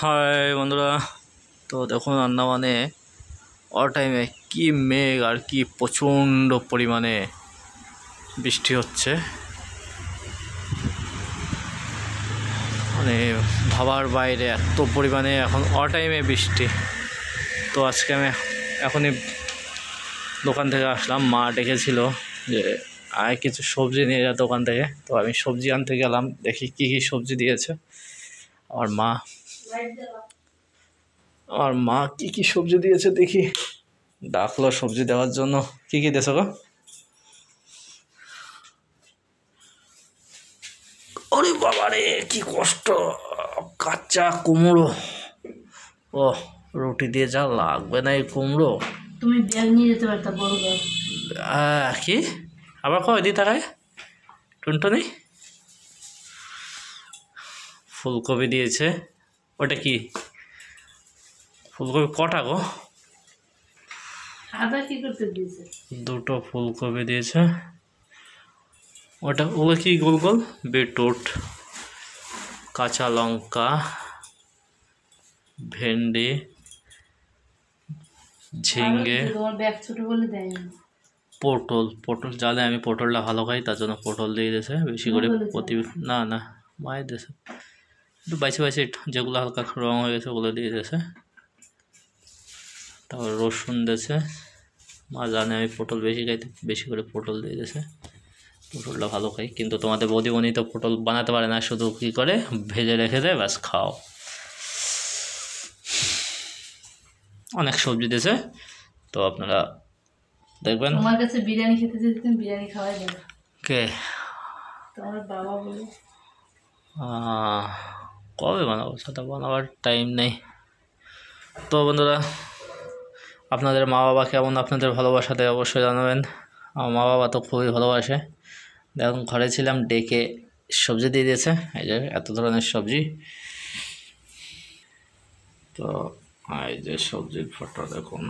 High বন্ধুরা, তো দেখুন আন্দামানে অল টাইমে কি মেঘ আর কি প্রচণ্ড পরিমাণে বৃষ্টি হচ্ছে, মানে ভাবার বাইরে এত পরিমাণে এখন অল টাইমে বৃষ্টি। তো আজকে আমি এখনই দোকান থেকে আসলাম, মা ডেকেছিল যে আয় কিছু সবজি নিয়ে যা দোকান থেকে। তো আমি সবজি আনতে গেলাম, দেখি কী কী সবজি দিয়েছে আমার মা কি কি সবজি দিয়েছে দেখি। ডাকলো সবজি দেওয়ার জন্য। কি কি দিয়েছে গো? ওরে বাবা রে, কি কষ্ট! কাঁচা কুমড়ো। ও রুটি দিয়ে যা লাগবে না এই কুমড়ো। তুমি ব্যাগ নিয়ে যেতে পারতা, বড় ব্যাগ। কি আবার কয় দি তাকায় টুনটুনি। ফুলকপি দিয়েছে। ওটা কি ফুলকপি? কটা গো? আদা কি করতে দিয়েছে? দুটো ফুলকপি দিয়েছে। ওগুলো কি গোল গোল? বিটরুট, কাঁচা লঙ্কা, ভেন্ডি, ঝিঙ্গে, তোমার ব্যাগ ছোট বলে দেয়নি। পটল জানে আমি পটলটা ভালো খাই, তার জন্য পটল দিয়ে দিয়েছে বেশি করে। না মায়ের দিয়েছে একটু বাইছে যেগুলো হালকা রং হয়ে গেছে ওগুলো দিয়ে দিয়েছে। তারপর রসুন দিয়েছে, মা জানে আমি পটল বেশি খাই, বেশি করে পটল দিয়ে দিয়েছে। পটলটা ভালো খাই, কিন্তু তোমাদের বৌদিমণি তো পটল বানাতে পারে না, শুধু কী করে ভেজে রেখে দেয়, ব্যাস খাও। অনেক সবজি দিয়েছে, তো আপনারা দেখবেন। তোমার কাছে বিরিয়ানি খেতে যেতে তুমি বিরিয়ানি খাওয়াই যাবে। কে? তোমার বাবা বলে। কবে বানাবো? সেটা বানাবার টাইম নেই। তো বন্ধুরা, আপনাদের মা বাবা কেমন? আপনাদের ভালোবাসাতে অবশ্যই জানাবেন। আমার মা বাবা তো খুবই ভালোবাসে। দেখুন ঘরে ছিলাম, ডেকে সবজি দিয়ে দিয়েছে, এই যে এত ধরনের সবজি। তো এই যে সবজির ফটো দেখুন।